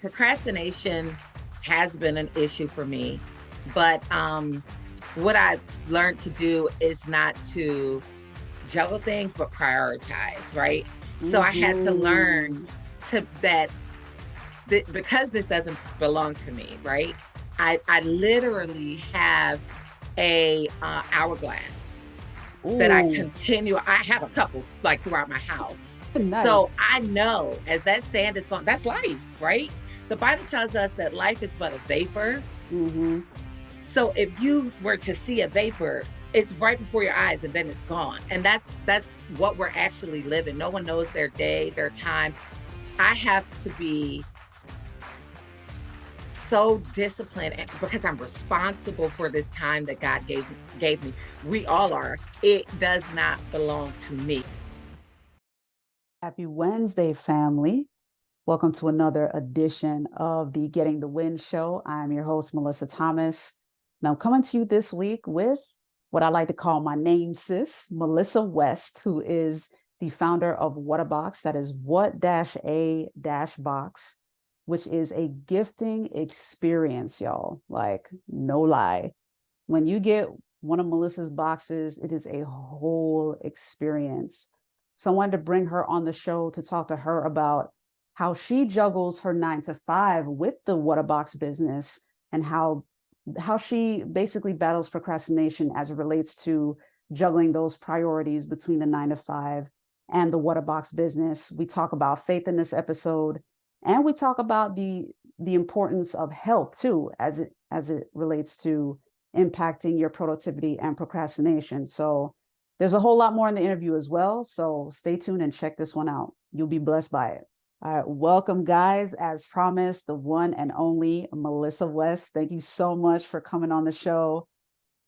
procrastination has been an issue for me, but what I've learned to do is not to juggle things, but prioritize, right? So I had to learn Mhm. to that because this doesn't belong to me, right? I literally have a hourglass that I Ooh, continue. I have a couple like throughout my house. nice. So I know as that sand is gone, that's life, right? The Bible tells us that life is but a vapor. Mhm. So if you were to see a vapor, it's right before your eyes and then it's gone. And that's what we're actually living. No one knows their day, their time. I have to be so disciplined because I'm responsible for this time that God gave me. We all are. It does not belong to me. Happy Wednesday, family. Welcome to another edition of the Getting the Win show. I'm your host, Melissa Thomas. And I'm coming to you this week with what I like to call my name sis, Melissa West, who is the founder of What a Box. That is what-a-box, which is a gifting experience, y'all. Like, no lie. When you get one of Melissa's boxes, it is a whole experience. So I wanted to bring her on the show to talk to her about how she juggles her 9 to 5 with the What a Box business and how she basically battles procrastination as it relates to juggling those priorities between the 9 to 5 and the What a Box business. We talk about faith in this episode, and we talk about the importance of health too, as it relates to impacting your productivity and procrastination. So there's a whole lot more in the interview as well. So stay tuned and check this one out. You'll be blessed by it. All right, welcome, guys. As promised, the one and only Melissa West. Thank you so much for coming on the show.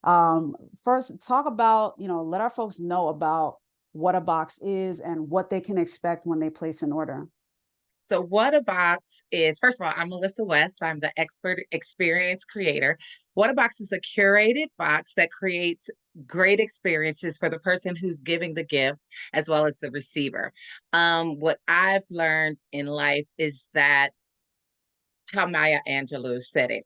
Um, First, talk about, let our folks know about what a box is and what they can expect when they place an order. So, what a box is, first of all, I'm Melissa West. I'm the expert experience creator. What a box is a curated box that creates great experiences for the person who's giving the gift as well as the receiver. What I've learned in life is that how Maya Angelou said it.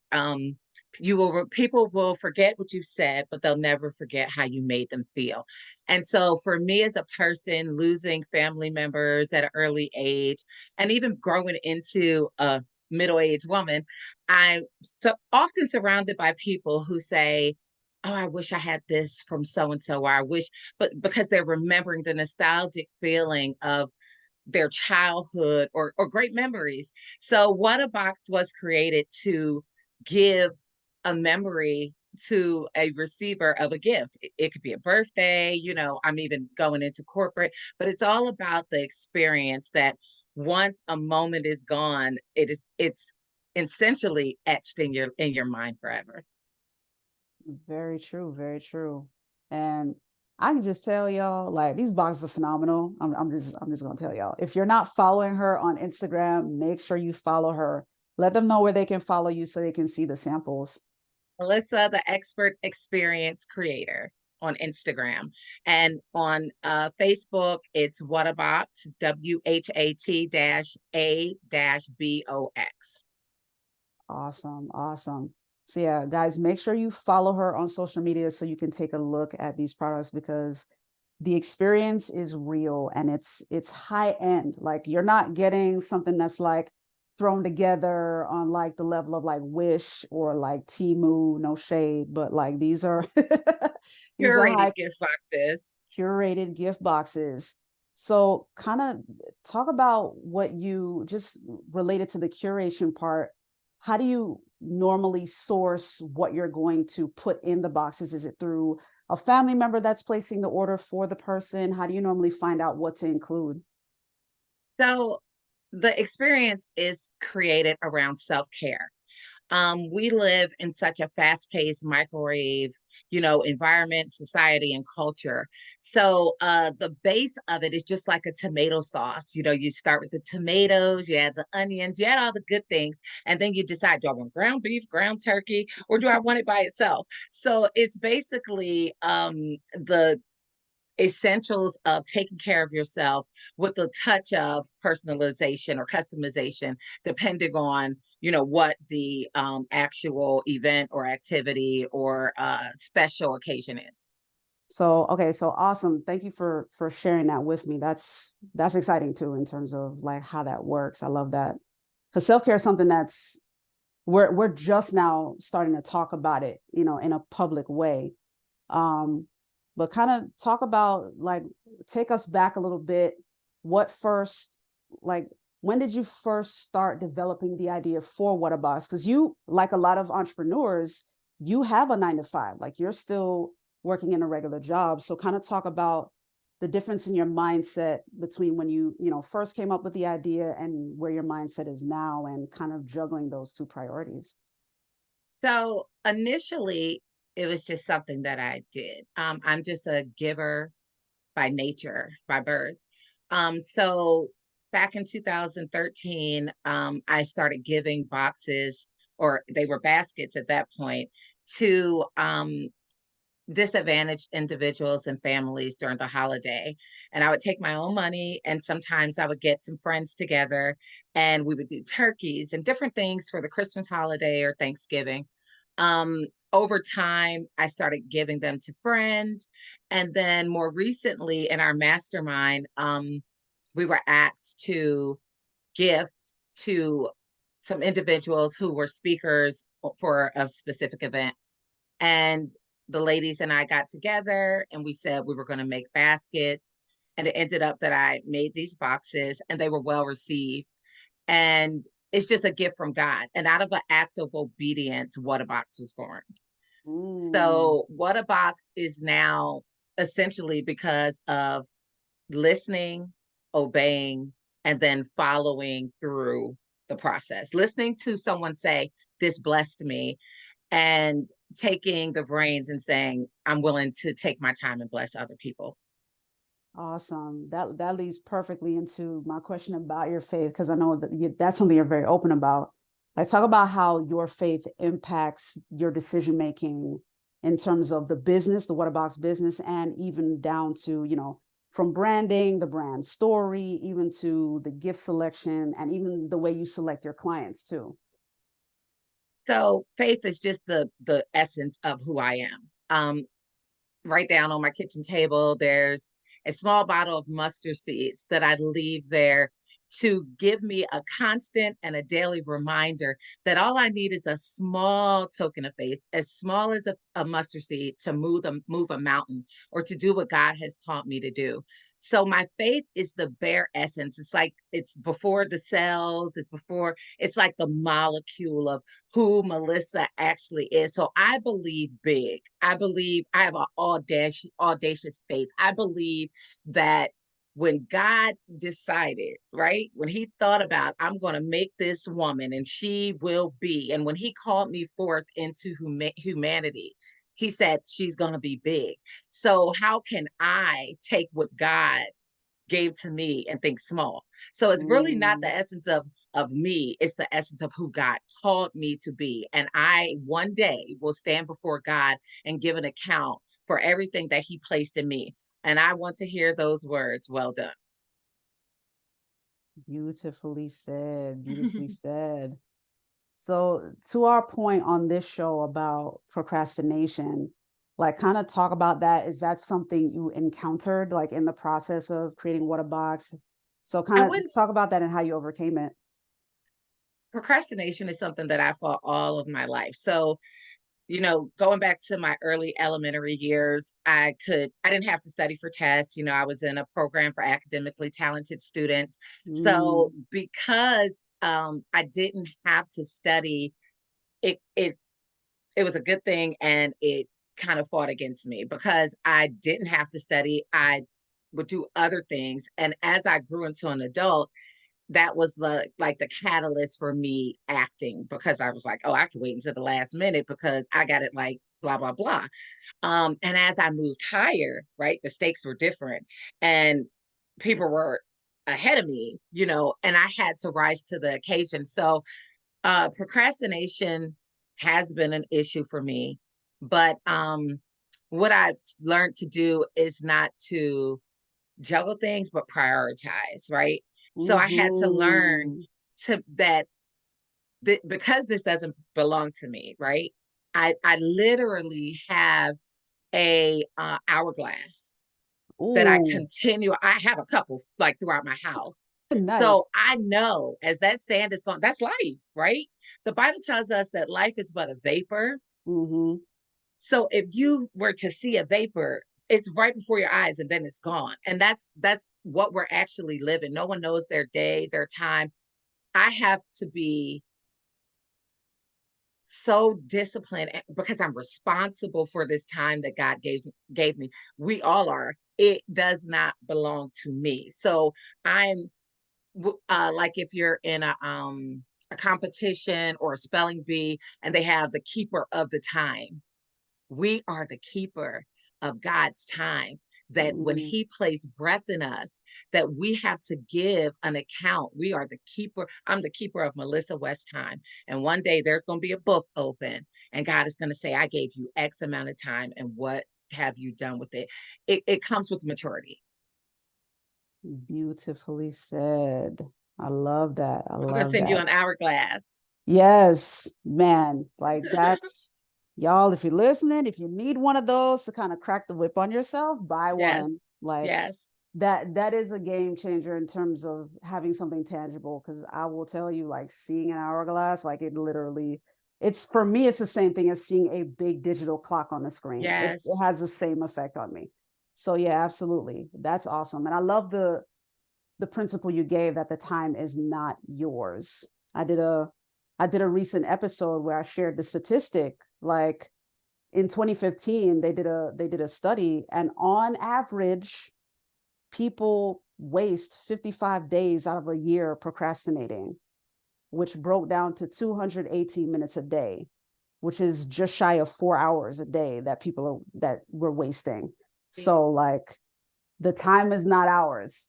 People will forget what you said, but they'll never forget how you made them feel. And so for me as a person losing family members at an early age and even growing into a middle-aged woman, I'm so often surrounded by people who say, oh, I wish I had this from so and so, or I wish, but because they're remembering the nostalgic feeling of their childhood or great memories. So What a Box was created to give a memory to a receiver of a gift. It could be a birthday, I'm even going into corporate, but it's all about the experience that once a moment is gone, it's essentially etched in your mind forever. Very true, very true. And I can just tell y'all, like these boxes are phenomenal. I'm just gonna tell y'all. If you're not following her on Instagram, make sure you follow her. Let them know where they can follow you so they can see the samples. Melissa, the expert experience creator on Instagram. And on Facebook, it's Whatabox, WHAT-A-BOX. Awesome, awesome. So yeah, guys, make sure you follow her on social media so you can take a look at these products because the experience is real and it's high end. Like you're not getting something that's like thrown together on like the level of like Wish or like Temu, no shade, but like these are these are Curated high gift boxes. curated gift boxes. So kind of talk about what you just related to the curation part. How do you normally source what you're going to put in the boxes? Is it through a family member that's placing the order for the person? How do you normally find out what to include? So the experience is created around self care. We live in such a fast-paced microwave, environment, society, and culture. So the base of it is just like a tomato sauce. You start with the tomatoes, you add the onions, you add all the good things, and then you decide, do I want ground beef, ground turkey, or do I want it by itself? So it's basically the essentials of taking care of yourself with a touch of personalization or customization, depending on, what the actual event or activity or special occasion is. So, okay, so awesome. Thank you for sharing that with me. That's exciting too in terms of like how that works. I love that. Because self-care is something that's we're just now starting to talk about it, in a public way. Um, but kind of talk about like take us back a little bit. What first like when did you first start developing the idea for What a Box? Because you, like a lot of entrepreneurs, you have a 9 to 5. Like you're still working in a regular job. So kind of talk about the difference in your mindset between when you first came up with the idea and where your mindset is now and kind of juggling those two priorities. So initially, it was just something that I did. I'm just a giver by nature, by birth. So back in 2013, I started giving boxes, or they were baskets at that point, to disadvantaged individuals and families during the holiday. And I would take my own money, and sometimes I would get some friends together and we would do turkeys and different things for the Christmas holiday or Thanksgiving. Over time, I started giving them to friends. And then more recently in our mastermind, we were asked to gift to some individuals who were speakers for a specific event. And the ladies and I got together and we said we were going to make baskets. And it ended up that I made these boxes and they were well received. And it's just a gift from God. And out of an act of obedience, What a Box was born. Mm. So, What a Box is now essentially because of listening, obeying, and then following through the process. Listening to someone say, "This blessed me," and taking the reins and saying, I'm willing to take my time and bless other people. Awesome. That leads perfectly into my question about your faith, because I know that that's something you're very open about. Like, talk about how your faith impacts your decision making in terms of the business, the Whatabox business, and even down to, from branding, the brand story, even to the gift selection, and even the way you select your clients too. So faith is just the essence of who I am. Right down on my kitchen table, there's a small bottle of mustard seeds that I leave there to give me a constant and a daily reminder that all I need is a small token of faith, as small as a mustard seed, to move a mountain or to do what God has called me to do. So my faith is the bare essence. It's like it's before the cells, it's like the molecule of who Melissa actually is. So I believe big. I believe I have an audacious faith. I believe that when God decided, right, when he thought about, I'm going to make this woman and she will be, and when he called me forth into humanity, he said she's going to be big. So how can I take what God gave to me and think small? So it's really not the Mm. essence of me, it's the essence of who God called me to be. And I one day will stand before God and give an account for everything that he placed in me. And I want to hear those words, well done. Beautifully said. Beautifully said. So, to our point on this show about procrastination, like kind of talk about that. Is that something you encountered like in the process of creating What a Box? So, I kind of wouldn't talk about that and how you overcame it. Procrastination is something that I fought all of my life. So going back to my early elementary years, I didn't have to study for tests. I was in a program for academically talented students. So Mm, because I didn't have to study, it it it was a good thing, and it kind of fought against me because I didn't have to study. I would do other things. And as I grew into an adult, that was the catalyst for me acting, because I was like, oh, I can wait until the last minute because I got it, like blah blah blah. And as I moved higher, right, the stakes were different, and people were ahead of me, and I had to rise to the occasion. So procrastination has been an issue for me, but what I've learned to do is not to juggle things, but prioritize, right? So I had to learn Mhm. to that because this doesn't belong to me, right? I literally have a hourglass that I Ooh, continue. I have a couple like throughout my house. So nice. I know as that sand is gone, that's life, right? The Bible tells us that life is but a vapor. Mhm. So if you were to see a vapor, it's right before your eyes and then it's gone. And that's what we're actually living. No one knows their day, their time. I have to be so disciplined because I'm responsible for this time that God gave me. We all are. It does not belong to me. So I'm like if you're in a competition or a spelling bee and they have the keeper of the time. We are the keeper of God's time. That when Mm. He placed breath in us, that we have to give an account. We are the keeper. I'm the keeper of Melissa West time. And one day there's going to be a book open, and God is going to say, I gave you X amount of time, and what have you done with it? It comes with maturity. Beautifully said. I love that. I I'm going to love send you that. an hourglass. Yes, man. Like that's y'all, if you're listening, if you need one of those to kind of crack the whip on yourself, buy one. Yes. Like Yes. that is a game changer in terms of having something tangible. Because I will tell you, like seeing an hourglass, like it literally, it's for me, it's the same thing as seeing a big digital clock on the screen. It Yes. has the same effect on me. So yeah, absolutely. That's awesome. And I love the principle you gave that the time is not yours. I did a I did a recent episode where I shared the statistic like in 2015 they did a study and on average people waste 55 days out of a year procrastinating, which broke down to 218 minutes a day, which is just shy of 4 hours a day that people are that we're wasting. So like the time is not ours.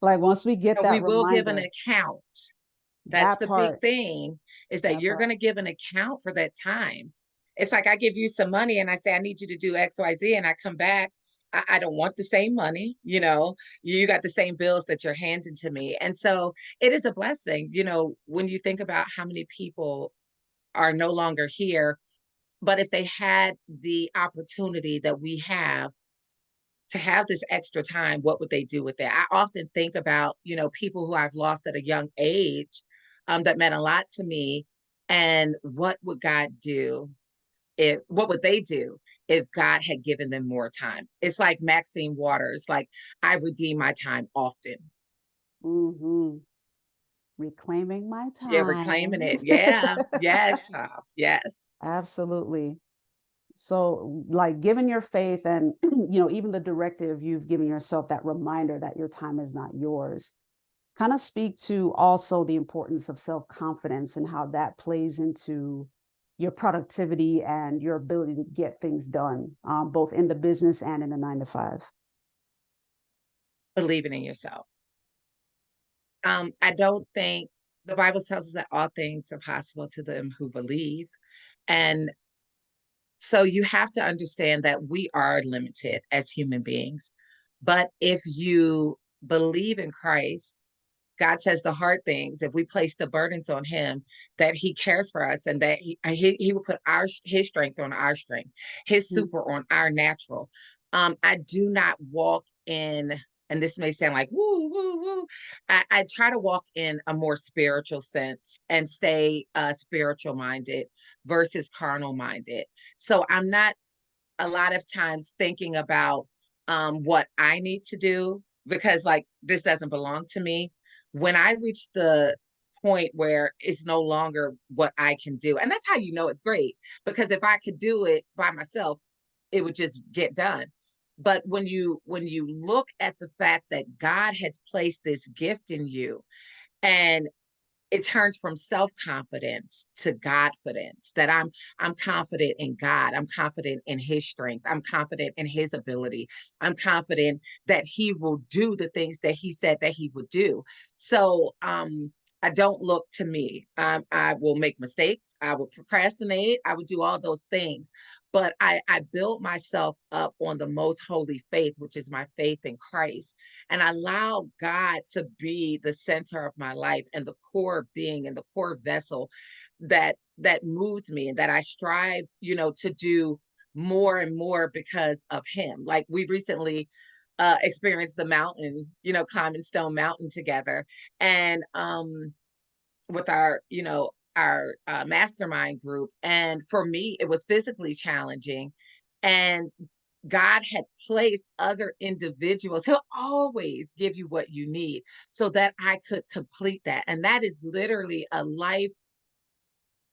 Like once we get And we that will give an reminder, account. That's that the big part, thing is that that you're going part. to give an account for that time. It's like I give you some money and I say, I need you to do XYZ, and I come back. I don't want the same money. You got the same bills that you're handing to me. And so it is a blessing, when you think about how many people are no longer here. But if they had the opportunity that we have to have this extra time, what would they do with it? I often think about, people who I've lost at a young age, that meant a lot to me. And what would God do what would they do if God had given them more time? It's like Maxine Waters, like I redeem my time often. Hmm. Reclaiming my Yeah, reclaiming time. it. Yeah. Yes, child. Yes. Absolutely. So like given your faith and even the directive you've given yourself, that reminder that your time is not yours, kind of speak to also the importance of self-confidence and how that plays into your productivity and your ability to get things done, both in the business and in the 9 to 5. Believing in yourself. I don't think the Bible tells us that all things are possible to them who believe. And so you have to understand that we are limited as human beings. But if you believe in Christ, God says the hard things, if we place the burdens on him, that he cares for us and that he will put his strength on our strength, his Mhm. super on our natural. I do not walk in, and this may sound like woo, woo, woo. I try to walk in a more spiritual sense and stay spiritual minded versus carnal minded. So I'm not a lot of times thinking about what I need to do because like this doesn't belong to me. When I reach the point where it's no longer what I can do, and that's how you know it's great because if I could do it by myself, it would just get done. But when you look at the fact that God has placed this gift in you and it turns from self-confidence to godfidence, that I'm confident in God, I'm confident in his strength, I'm confident in his ability, I'm confident that he will do the things that he said that he would do. So I don't look to me. I will make mistakes. I will procrastinate. I would do all those things. But I built myself up on the most holy faith, which is my faith in Christ. And I allow God to be the center of my life and the core being and the core vessel that moves me and that I strive, to do more and more because of him. Like we recently experienced the mountain, climbing Stone Mountain together. And with our mastermind group. And for me, it was physically challenging. And God had placed other individuals. He'll always give you what you need so that I could complete that. And that is literally a life,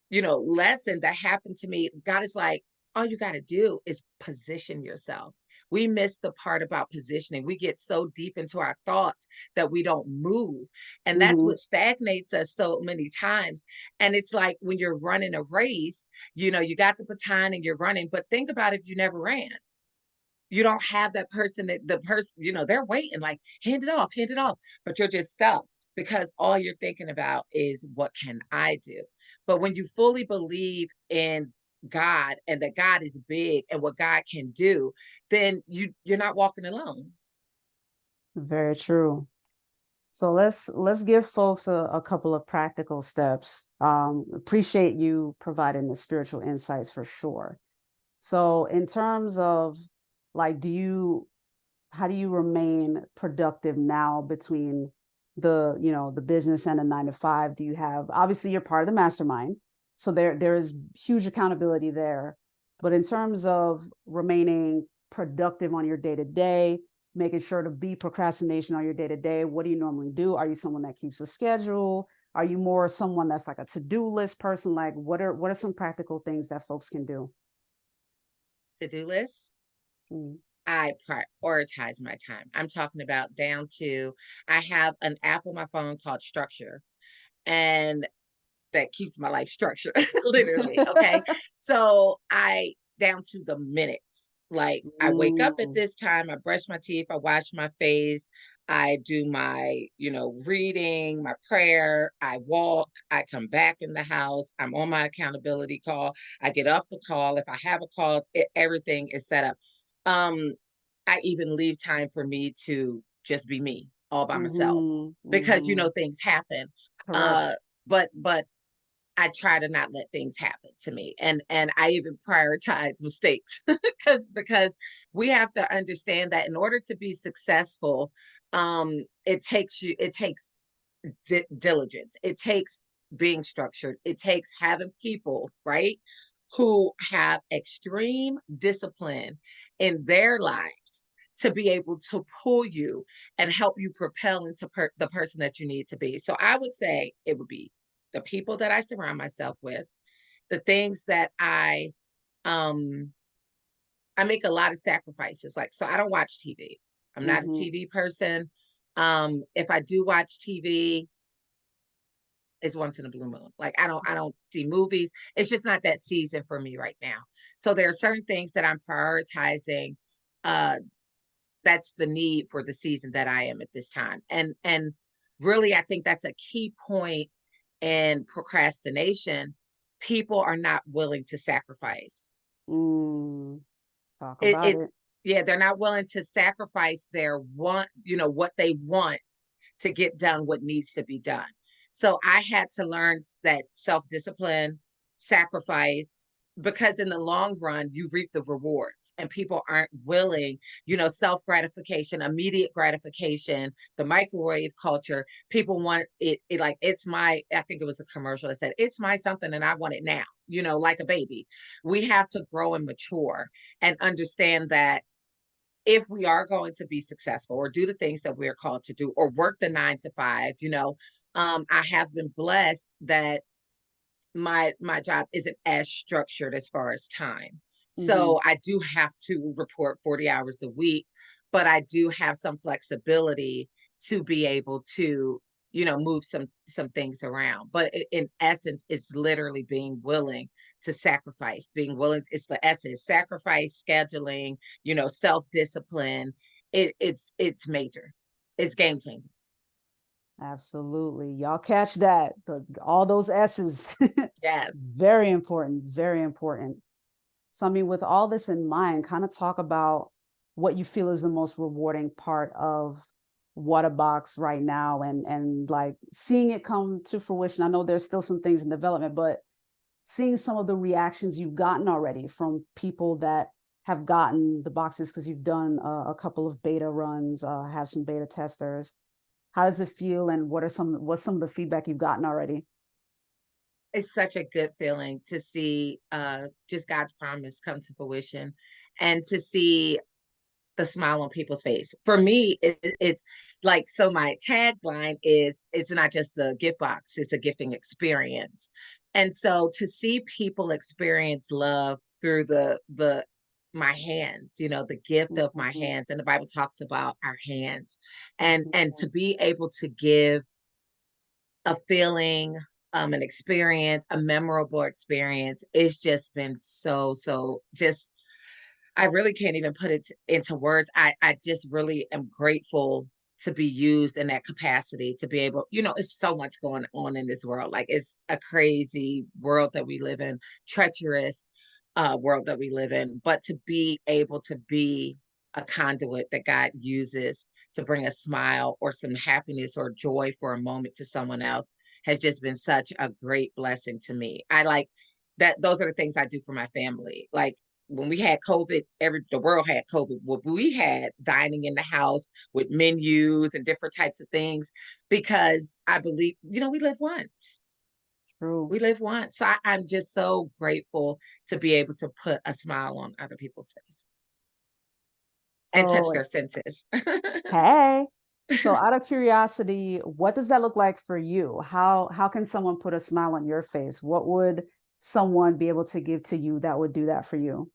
lesson that happened to me. God is like, all you got to do is position yourself. We miss the part about positioning. We get so deep into our thoughts that we don't move. And that's Hmm. what stagnates us so many times. And it's like when you're running a race, you got the baton and you're running, but think about if you never ran. You don't have that person that the person, they're waiting, like, hand it off, but you're just stuck because all you're thinking about is what can I do? But when you fully believe in God and that God is big and what God can do, then you're not walking alone. Very true. So let's give folks a couple of practical steps. Appreciate you providing the spiritual insights for sure. So in terms of like, how do you remain productive now between the business and the 9 to 5? Do you have, obviously you're part of the mastermind, so there is huge accountability there. But in terms of remaining productive on your day to day, making sure to be procrastination on your day to day, what do you normally do? Are you someone that keeps a schedule? Are you more someone that's like a to-do list person? Like what are some practical things that folks can do? To-do list. Mm. I prioritize my time. I'm talking about down to I have an app on my phone called Structure. And that keeps my life structured, literally. Okay. So I down to the minutes. Like I wake up at Mm, this time, I brush my teeth, I wash my face, I do my, reading, my prayer, I walk, I come back in the house, I'm on my accountability call, I get off the call. If I have a call, everything is set up. Um, I even leave time for me to just be me all by myself mhm, because mhm. things happen. Uh, Correct. but I try to not let things happen to me. And I even prioritize mistakes because we have to understand that in order to be successful, it takes diligence. It takes being structured. It takes having people, right, who have extreme discipline in their lives to be able to pull you and help you propel into the person that you need to be. So I would say it would be the people that I surround myself with, the things that I make a lot of sacrifices. Like, so I don't watch TV. I'm not a Mhm, TV person. If I do watch TV, it's once in a blue moon. Like I don't see movies. It's just not that season for me right now. So there are certain things that I'm prioritizing. Uh that's the need for the season that I am at this time. And really I think that's a key point in procrastination. People are not willing to sacrifice. mm. Talk It, about it it. yeah, they're not willing to sacrifice their want, what they want to get done what needs to be done. So I had to learn that self-discipline, sacrifice, because in the long run, you reap the rewards and people aren't willing, self-gratification, immediate gratification, the microwave culture. People want it like it's my, I think it was a commercial that said, it's my something and I want it now, like a baby. We have to grow and mature and understand that if we are going to be successful or do the things that we're called to do or work the 9 to 5, I have been blessed that my job isn't as structured as far as time. Mhm. So I do have to report 40 hours a week, but I do have some flexibility to be able to, move some things around. But in essence, it's literally being willing to sacrifice, being willing, it's the essence, sacrifice, scheduling, self-discipline. It's major. It's game changing. Absolutely. Y'all catch that. All those S's. Yes. Very important. Very important. So, I mean, with all this in mind, kind of talk about what you feel is the most rewarding part of Waterbox right now, and like seeing it come to fruition. I know there's still some things in development, but seeing some of the reactions you've gotten already from people that have gotten the boxes because you've done a couple of beta runs, have some beta testers. How does it feel, and what's some of the feedback you've gotten already? It's such a good feeling to see just God's promise come to fruition and to see the smile on people's face. For me, it's like, so my tagline is, it's not just a gift box, it's a gifting experience. And so to see people experience love through the my hands, the gift of my Mhm, hands, and the Bible talks about our hands, and to mhm. be able to give a feeling, an experience, a memorable experience, it's just been so just, I really can't even put it into words. I just really am grateful to be used in that capacity, to be able, it's so much going on in this world. Like, it's a crazy world that we live in, treacherous world that we live in, but to be able to be a conduit that God uses to bring a smile or some happiness or joy for a moment to someone else has just been such a great blessing to me. I like that. Those are the things I do for my family. Like, when we had COVID, the world had COVID. What we had dining in the house with menus and different types of things, because I believe, we live once. True. We live once. So I'm just so grateful to be able to put a smile on other people's faces and touch So, their senses. hey. So, out of curiosity, what does that look like for you? How can someone put a smile on your face? What would someone be able to give to you that would do that for you?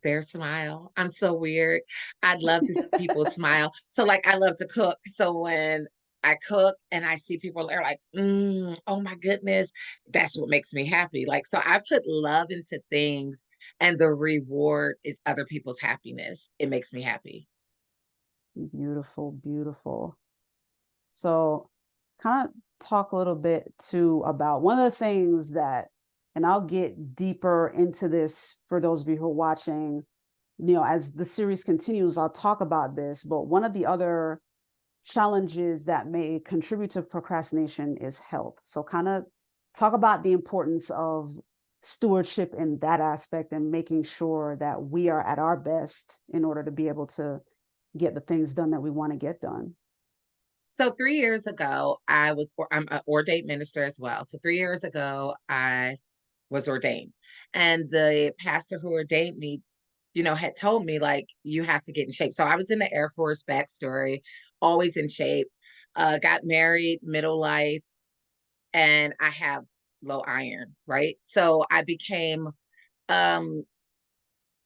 Their smile. I'm so weird. I'd love to see people smile. So, like, I love to cook. So when I cook and I see people, they're like, oh my goodness, that's what makes me happy. Like, so I put love into things, and the reward is other people's happiness. It makes me happy. Beautiful, beautiful. So, kind of talk a little bit too about one of the things that, and I'll get deeper into this for those of you who are watching, as the series continues, I'll talk about this. But one of the other challenges that may contribute to procrastination is health. So, kind of talk about the importance of stewardship in that aspect and making sure that we are at our best in order to be able to get the things done that we want to get done. So 3 years ago, I'm an ordained minister as well. So 3 years ago, I was ordained. And the pastor who ordained me, had told me, like, you have to get in shape. So I was in the Air Force, backstory, always in shape, got married, middle life, and I have low iron, right? So I became, um,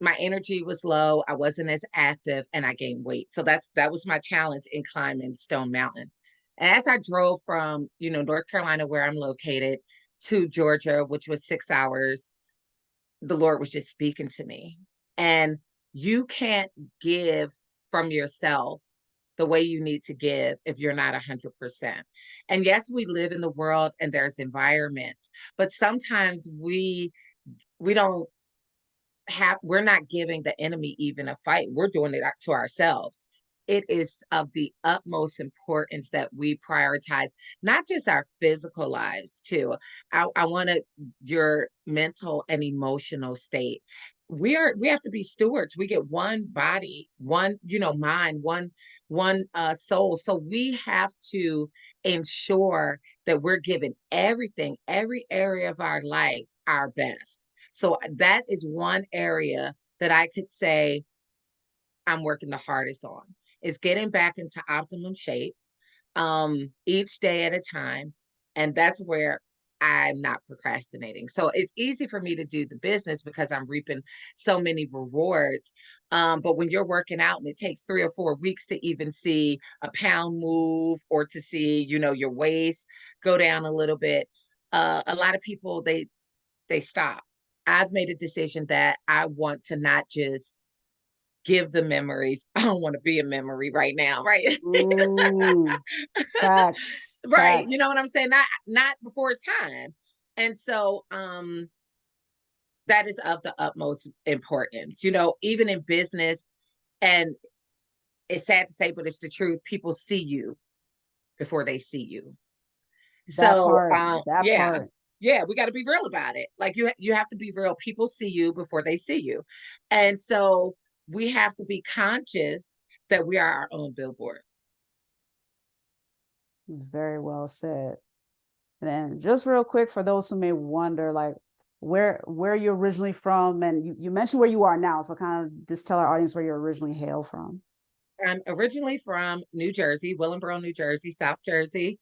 my energy was low, I wasn't as active, and I gained weight. So that was my challenge in climbing Stone Mountain. And as I drove from, North Carolina, where I'm located, to Georgia, which was 6 hours, the Lord was just speaking to me. And you can't give from yourself the way you need to give if you're not 100%. And yes, we live in the world and there's environments, but sometimes we don't we're not giving the enemy even a fight. We're doing it to ourselves. It is of the utmost importance that we prioritize not just our physical lives too. I wanted your mental and emotional state. We have to be stewards. We get one body, one, mind, one soul. So we have to ensure that we're giving everything, every area of our life, our best. So that is one area that I could say I'm working the hardest on, is getting back into optimum shape, each day at a time. And that's where I'm not procrastinating. So it's easy for me to do the business because I'm reaping so many rewards. But when you're working out and it takes 3 or 4 weeks to even see a pound move, or to see, your waist go down a little bit, a lot of people, they stop. I've made a decision that I want to not just give the memories. I don't want to be a memory right now, right? Ooh, facts, Right. You facts. know what I'm saying? Not before it's time. And so that is of the utmost importance. Even in business, and it's sad to say, but it's the truth. People see you before they see you. That So, part, that yeah, part. yeah, we got to be real about it. Like you have to be real. People see you before they see you, and so we have to be conscious that we are our own billboard. Very well said. And then just real quick for those who may wonder, like where you're originally from, and you mentioned where you are now, so kind of just tell our audience where you originally hail from. I'm originally from New Jersey, Willingboro, New Jersey, South Jersey.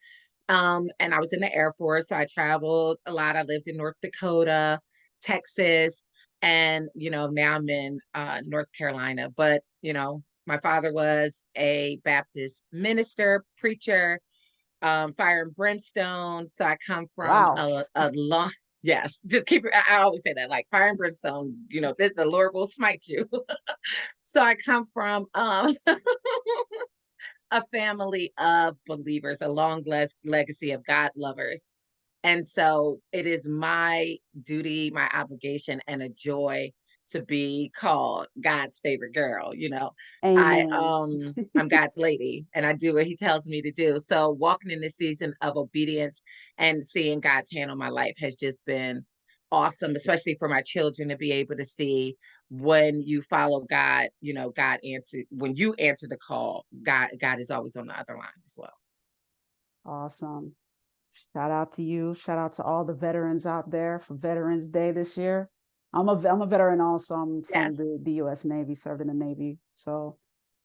And I was in the Air Force, so I traveled a lot. I lived in North Dakota, Texas, and now I'm in North Carolina. But my father was a Baptist minister, preacher, fire and brimstone. So I come from Wow. a long, yes, just keep it. I always say that, like fire and brimstone. The Lord will smite you. So I come from a family of believers, a long legacy of God lovers. And so it is my duty, my obligation, and a joy to be called God's favorite girl. Amen. I'm God's lady and I do what he tells me to do. So walking in this season of obedience and seeing God's hand on my life has just been awesome, especially for my children to be able to see when you follow God, God answer when you answer the call, God is always on the other line as well. Awesome. Shout out to you. Shout out to all the veterans out there for Veterans Day this year. I'm a veteran also. I'm from Yes. the US Navy, served in the Navy. So,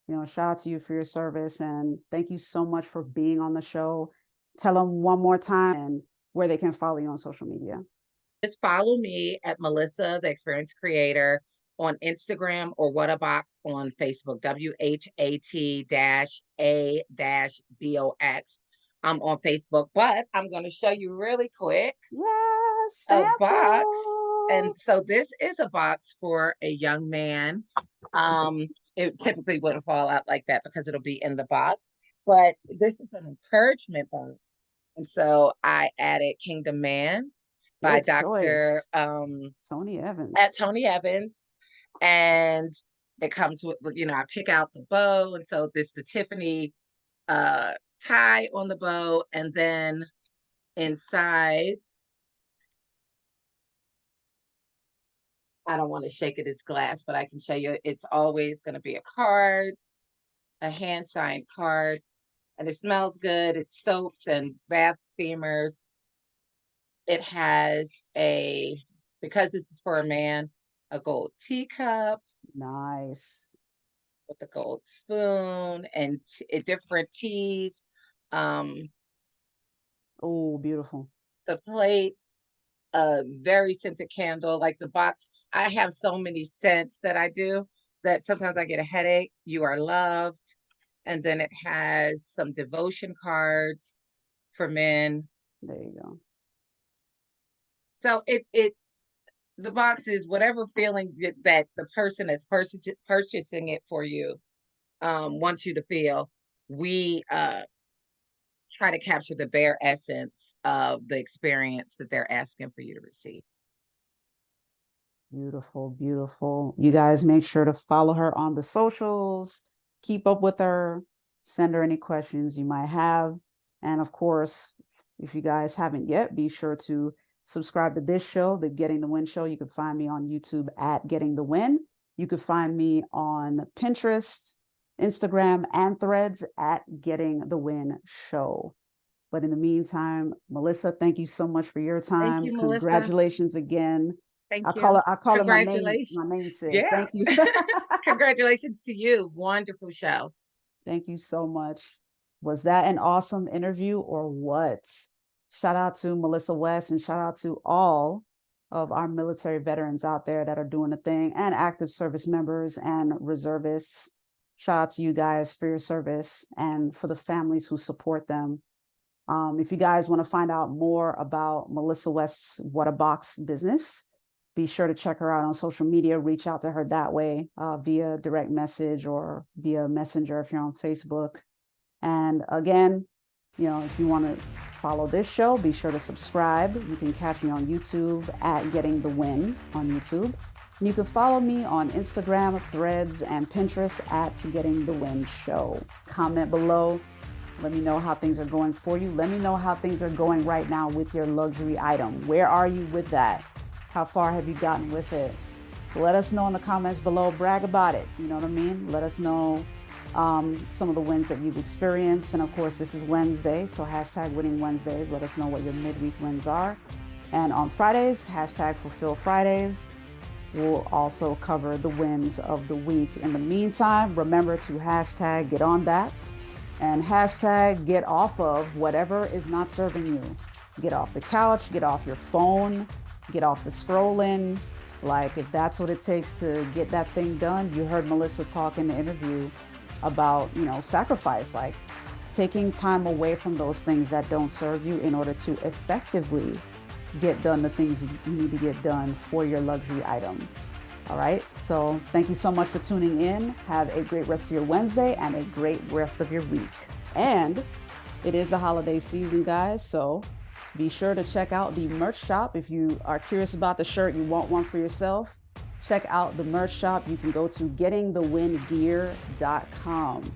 shout out to you for your service and thank you so much for being on the show. Tell them one more time and where they can follow you on social media. Just follow me at Melissa, the Experience Creator, on Instagram or Whatabox on Facebook, WHAT-A-BOX. I'm on Facebook, but I'm going to show you really quick Yeah, a box. sample. And so this is a box for a young man. It typically wouldn't fall out like that because it'll be in the box, but this is an encouragement box. And so I added Kingdom Man by Good Dr. choice. Tony At Evans. Tony Evans. And it comes with, I pick out the bow. And so this the Tiffany uh tie on the bow. And then inside, I don't want to shake it, it's glass, but I can show you it's always going to be a card, a hand signed card. And it smells good. It's soaps and bath steamers. It has because this is for a man, a gold teacup Nice. with a gold spoon and different teas. Um, Oh, beautiful. the plate, a very scented candle, like the box. I have so many scents that I do that sometimes I get a headache. You are loved. And then it has some devotion cards for men. There you go. So it the box is whatever feeling that the person that's purchasing it for you wants you to feel. We try to capture the bare essence of the experience that they're asking for you to receive. Beautiful, beautiful. You guys make sure to follow her on the socials, keep up with her, send her any questions you might have. And of course, if you guys haven't yet, be sure to subscribe to this show, the Getting the Win Show. You can find me on YouTube at Getting the Win. You can find me on Pinterest, Instagram, and Threads at Getting the Win Show. But in the meantime, Melissa, thank you so much for your Thank time. you, Melissa. Congratulations again. Thank you. I call it Congratulations. my name sis. Yeah. Thank you. Congratulations to you. Wonderful show. Thank you so much. Was that an awesome interview or what? Shout out to Melissa West and shout out to all of our military veterans out there that are doing the thing and active service members and reservists. Shout out to you guys for your service and for the families who support them. If you guys want to find out more about Melissa West's What a Box business, Be sure to check her out on social media. Reach out to her that way via direct message or via messenger if you're on Facebook. And again, if you want to follow this show, be sure to subscribe. You can catch me on YouTube at Getting the Win on YouTube. And you can follow me on Instagram, Threads, and Pinterest at Getting the Win Show. Comment below. Let me know how things are going for you. Let me know how things are going right now with your luxury item. Where are you with that? How far have you gotten with it? Let us know in the comments below. Brag about it. You know what I mean? Let us know some of the wins that you've experienced. And of course, this is Wednesday, so hashtag Winning Wednesdays. Let us know what your midweek wins are. And on Fridays, hashtag Fulfill Fridays. We'll also cover the wins of the week. In the meantime, remember to hashtag get on that and hashtag get off of whatever is not serving you. Get off the couch, get off your phone, get off the scrolling. Like, if that's what it takes to get that thing done. You heard Melissa talk in the interview about, sacrifice, like taking time away from those things that don't serve you in order to effectively get done the things you need to get done for your luxury item. All right. So thank you so much for tuning in. Have a great rest of your Wednesday and a great rest of your week. And it is the holiday season, guys. So be sure to check out the merch shop. If you are curious about the shirt, you want one for yourself, check out the merch shop. You can go to gettingthewingear.com.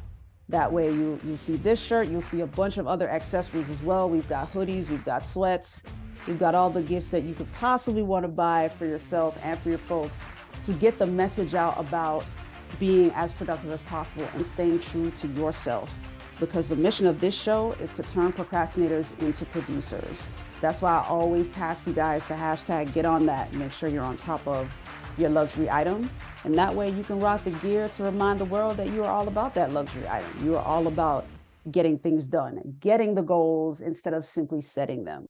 That way you'll see this shirt. You'll see a bunch of other accessories as well. We've got hoodies, we've got sweats, we've got all the gifts that you could possibly want to buy for yourself and for your folks to get the message out about being as productive as possible and staying true to yourself. Because the mission of this show is to turn procrastinators into producers. That's why I always task you guys to hashtag get on that and make sure you're on top of your luxury item. And that way you can rock the gear to remind the world that you are all about that luxury item. You are all about getting things done, getting the goals instead of simply setting them.